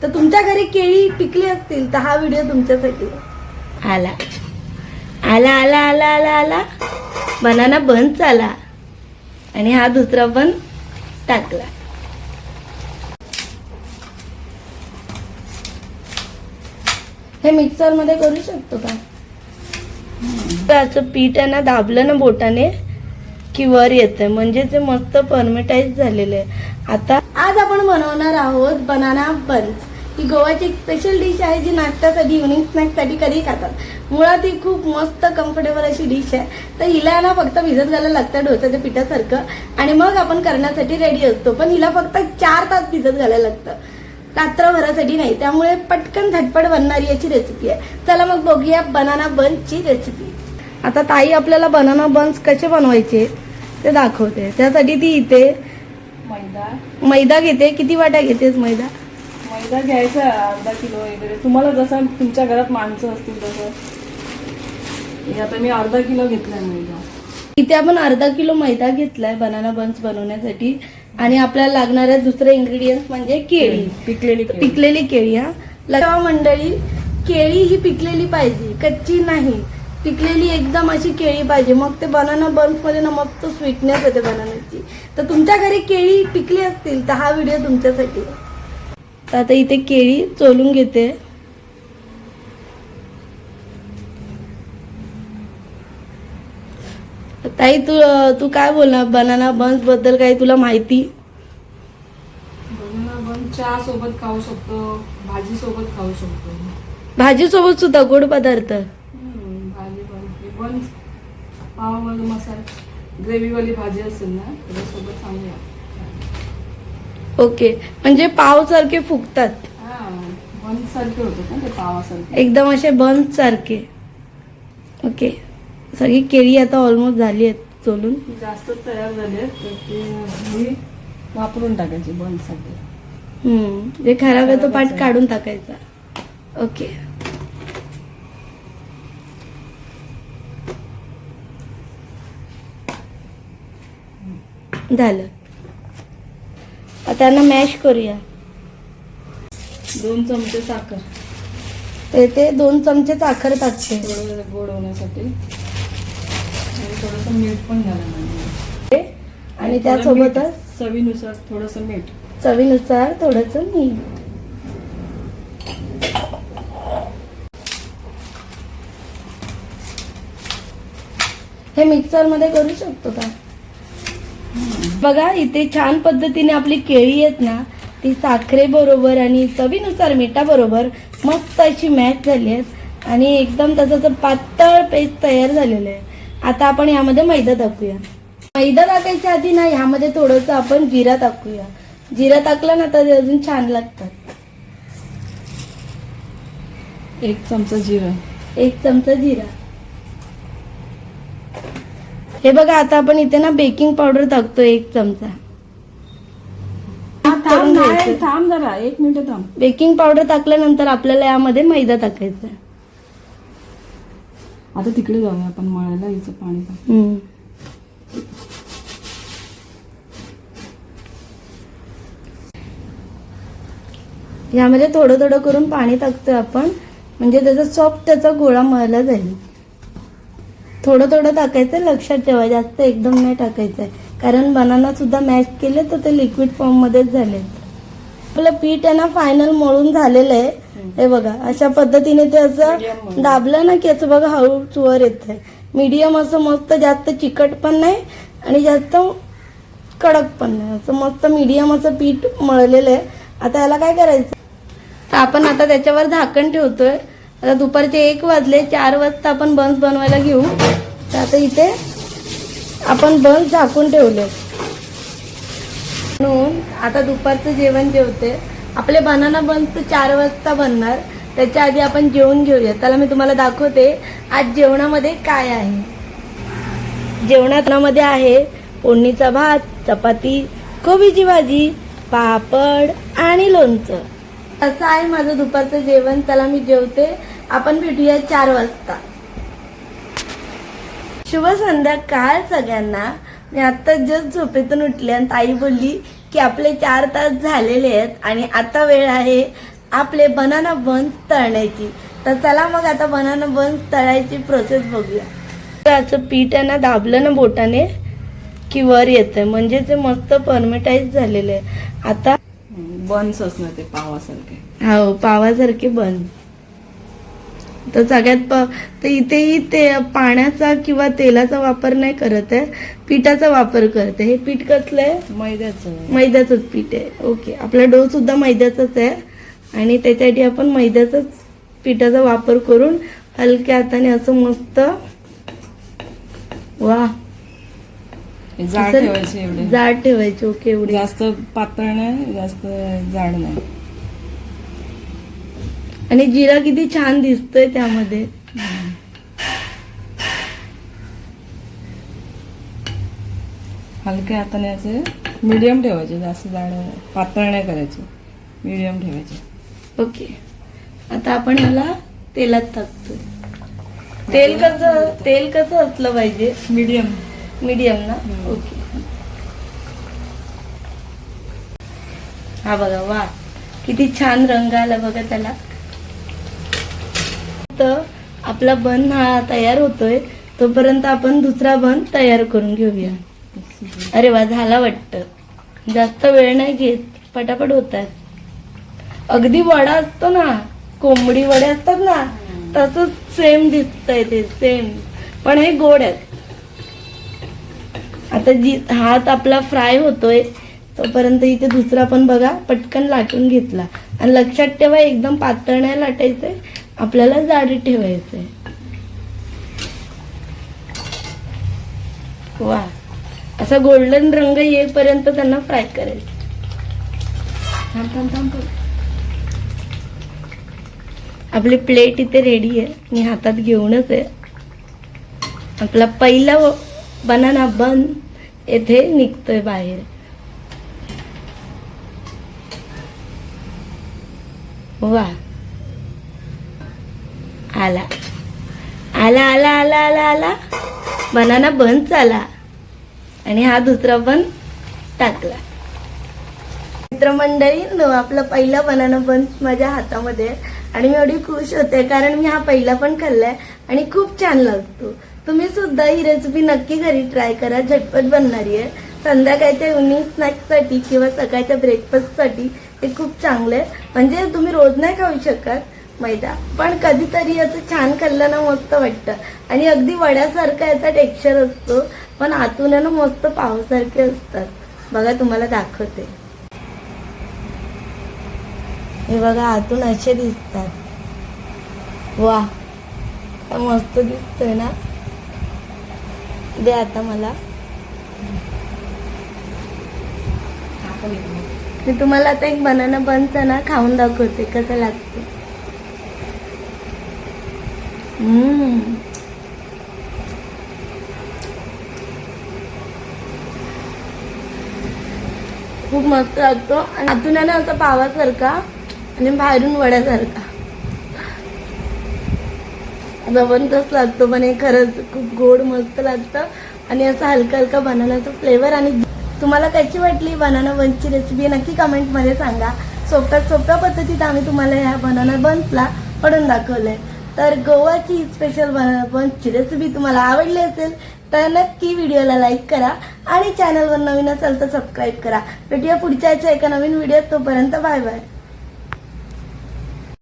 तर तुमच्या घरी केळी पिकली असतील तर हा व्हिडिओ तुमच्यासाठी आला आला आला आला आला आला बनाना बंच आला आणि हा दुसरा पण टाकला. हे मिक्सर मध्ये करू शकतो का? असं पीठ आहे ना, दाबलं ना बोटाने की वर येतं, म्हणजे ते मस्त फर्मेटाईज झालेलं आहे. आता आज आपण बनवणार आहोत बनाना बन्स. ही गोव्याची एक स्पेशल डिश आहे जी नाश्त्यासाठी, इव्हनिंग स्नॅक्ससाठी कधी खातात. मुळात ही खूप मस्त कम्फर्टेबल अशी डिश आहे. तर हिला ना फक्त भिजत घालायला लागतं डोस्याच्या पिठासारखं आणि मग आपण करण्यासाठी रेडी असतो. पण हिला फक्त 4 तास भिजत घालायला लागतं, रात्रभरासाठी नाही. त्यामुळे पटकन झटपट बनणारी याची रेसिपी आहे. चला मग बघूया बनाना बन्सची रेसिपी. आता ताई आपल्याला बनाना बन्स कसे बनवायचे ते दाखवते. त्यासाठी ती इथे मैदा घेते. किती वाट्या घेतेस मैदा? मैदा घ्यायचा अर्धा किलो वगैरे, तुम्हाला जसं तुमच्या घरात माणसं असतील तसं. हे आता मी अर्धा किलो घेतलाय मैदा. इथे आपण अर्धा किलो मैदा घेतलाय बनाना बन्स बनवण्यासाठी. आणि आपल्याला लागणारे दुसरे इंग्रेडियंट्स म्हणजे केळी, पिकलेली केळी. हा लक्षात मंडळी, केळी ही पिकलेली पाहिजे, कच्ची नाही. पिकलेली एकदम अशी केळी पाहिजे, मग ते बनाना बन्स मध्ये ना मस्त स्वीटनेस येते बनानाची. तर तुमच्या घरी केळी पिकली असतील तर हा व्हिडिओ तुमच्यासाठी. तर आता इथे केळी चोलून घेते. ताई तू काय बोलणार बनाना बन्स बद्दल? काही तुला माहिती? बनाना बन्स चहा सोबत खाऊ शकतो, भाजी सोबत खाऊ शकतो. भाजी सोबत सुद्धा गोड पदार्थ. भाजी बन्स पाव मसाला ग्रेव्ही वाली भाजी असेल ना त्याच्यासोबत चांगली लागते. ओके, म्हणजे पाव सारखे फुगतात. बन्स सारखे होतात ना ते, पावासारखे एकदम असे बन्स सारखे. ओके, सगळी केळी आता ऑलमोस्ट झाली आहेत चोलून. जास्त तयार झाली आहेत तर ती वापरून टाकायची बन्स साठी. जे खराब आहे तो पाठ काढून टाकायचा. ओके, झालं. आता त्यांना मॅश करूया. 2 चमचे साखर, ते 2 चमचे साखर टाकते थोडं गोड होण्यासाठी. आणि थोडंसं मीठ पण घालायला. आणि त्यासोबतच चवीनुसार थोडंसं मीठ. चवीनुसार थोडंसं मीठ. हे मिक्सर मध्ये करू शकतो का? बघा इथे छान पद्धतीने आपली केळी आहेत ना, ती साखरे बरोबर आणि चवीनुसार मीठा बरोबर मस्त अशी मॅच झाली आहे आणि एकदम तसं पातळ पेस्ट तयार झालेलं आहे. आता आपण यामध्ये मैदा टाकूया. मैदा टाकायच्या आधी ना ह्यामध्ये थोडंसं आपण जिरा टाकूया. जिरा टाकला ना तर अजून छान लागतात. 1 चमचा जिरा. 1 चमचा जिरा. हे बघा आता आपण इथे ना बेकिंग पावडर टाकतो 1 चमचा. थांब जरा 1 मिनिट थांब. बेकिंग पावडर टाकल्यानंतर आपल्याला यामध्ये मैदा टाकायचा. आता तिकडे जाऊया आपण मळायला. हिचं पाणी टाक. यामध्ये थोडं थोडं करून पाणी टाकतोय आपण, म्हणजे त्याचा सॉफ्ट त्याचा गोळा मळला जाईल. थोडं थोडं टाकायचं, लक्षात ठेवा जास्त एकदम नाही टाकायचंय, कारण बनाना सुद्धा मॅश केले तर ते लिक्विड फॉर्म मध्येच झाले. आपलं पीठ आहे ना फायनल मळून झालेलं आहे. हे बघा अशा पद्धतीने ते असं दाबलं ना की असं बघा हळूच वर येत आहे. मीडियम असं मस्त, जास्त चिकट पण नाही आणि जास्त कडक पण नाही, असं मस्त मीडियम असं पीठ मळलेलं आहे. आता याला काय करायचं तर आपण आता त्याच्यावर झाकण ठेवतोय. आता दुपारचे 1 वाजले, 4 वाजता आपण बन्स बनवायला घेऊ. तर आता इथे आपण बन्स झाकून ठेवले म्हणून आता दुपारचं जेवण जेवते. आपले बनाना बन्स 4 वाजता बनणार, त्याच्या आधी आपण जेवण घेऊया. त्याला मी तुम्हाला दाखवते आज जेवणामध्ये काय आहे. जेवणामध्ये आहे फोडणीचा भात, चपाती, कोबीची भाजी, पापड आणि लोणचं. असं आहे माझं दुपारचं जेवण. त्याला मी जेवते. आपण भेटूया 4 वाजता. शुभ संध्याकाळ सगळ्यांना. मी आता जस्ट झोपेतून उठले आणि ताई बोलली की आपले 4 तास झालेले आहेत आणि आता वेळ आहे आपले बनाना बन्स तळण्याची. तर चला मग आता बनाना बन्स तळायची प्रोसेस बघूया. असं पीठ आहे ना दाबलं ना बोटाने की वर येतंय, म्हणजे ते मस्त परमेटाईज झालेलं आहे. आता बन्स असणार ते पावासारखे. हो पावासारखे बन. तर सगळ्यात तर इथेही ते पाण्याचा किंवा तेलाचा वापर नाही करत आहे, पिठाचा वापर करते. हे पीठ कसलं आहे? मैद्याचंच पीठ आहे. ओके, आपला डो सुद्धा मैद्याचाच आहे आणि त्याच्यासाठी आपण मैद्याचाच पिठाचा वापर करून हलक्या हाताने असं मस्त वा जाड ठेवायचे एवढे. जाड ठेवायचे. ओके, एवढे जास्त पातळ नाही, जास्त जाड नाही. आणि जिरा किती छान दिसतोय त्यामध्ये. हलक्या हाताने असे मीडियम ठेवायचे, जास्त जाड पातळ नाही करायचे, मीडियम ठेवायचे. ओके, आता आपण ह्याला तेलात टाकतोय. तेल कसं असलं पाहिजे? मीडियम ना. ओके, हा बघा वा किती छान रंग आला बघा त्याला. तर आपला बन हा तयार होतोय, तोपर्यंत आपण दुसरा बन तयार करून घेऊया. अरे वा, झाला वाटतं. जास्त वेळ नाही घेत, पटापट होतात. अगदी वडा असतो ना, कोंबडी वडे असतात ना, तसंच सेम दिसतंय ते, सेम. पण हे गोड आहेत. आता हात आपला फ्राय होतोय तोपर्यंत इथे दुसरा पण बघा पटकन लाटून घेतला. आणि लक्षात ठेवा एकदम पातळ नाही लाटायचंय, आपल्याला जाडी ठेवायचंय. वा, असा गोल्डन रंग येईपर्यंत त्यांना फ्राय करायचं. आपली प्लेट इथे रेडी आहे, मी हातात घेऊनच आहे. आपला पहिला बनाना बन येथे निघतोय बाहेर. वा, आला आला आला आला आला आला बनाना बन्स आला. आणि हा दुसरा पण टाकला. मित्रमंडळी, आपला पहिला बनाना बन्स माझ्या हातामध्ये आहे आणि मी एवढी खुश होते कारण मी हा पहिला पण खाल्लाय आणि खूप छान लागतो. तुम्ही सुद्धा ही रेसिपी नक्की घरी ट्राय करा, झटपट बनणारी आहे. संध्याकाळच्या इव्हनिंग स्नॅक्ससाठी किंवा सकाळच्या ब्रेकफास्टसाठी हे खूप चांगलं आहे. म्हणजे तुम्ही रोज नाही खाऊ शकत मैदा, पण कधीतरी याचं छान खाल्लं ना मस्त वाटतं. आणि अगदी वड्यासारखा याचा टेक्स्चर असतो, पण आतून ना मस्त पावसारखे असतात. बघा तुम्हाला दाखवते. हे बघा आतून असे दिसतात. वा, मस्त दिसतोय ना. दे आता मला. मी तुम्हाला आता एक बनाना बन्स ना खाऊन दाखवते कसं लागतं. खूप मस्त लागतो. आणि आतून ना असं पावासारखा आणि बाहेरून वड्यासारखा जबरदस्त लागतो. पण हे खरंच खूप गोड मस्त लागतं आणि असं हलका हलका बनानाचा फ्लेवर. आणि तुम्हाला कशी वाटली बनाना बन्सची रेसिपी नक्की कमेंटमध्ये सांगा. सोप्या पद्धतीत आम्ही तुम्हाला ह्या बनाना बन्सला पडून दाखवलंय. तर गोवाची स्पेशल बनाना बन्सची रेसिपी तुम्हाला आवडली असेल तर नक्की व्हिडिओला लाईक करा आणि चॅनलवर नवीन असेल तर सबस्क्राईब करा. भेटूया पुढच्या एका नवीन व्हिडिओत. तोपर्यंत बाय बाय.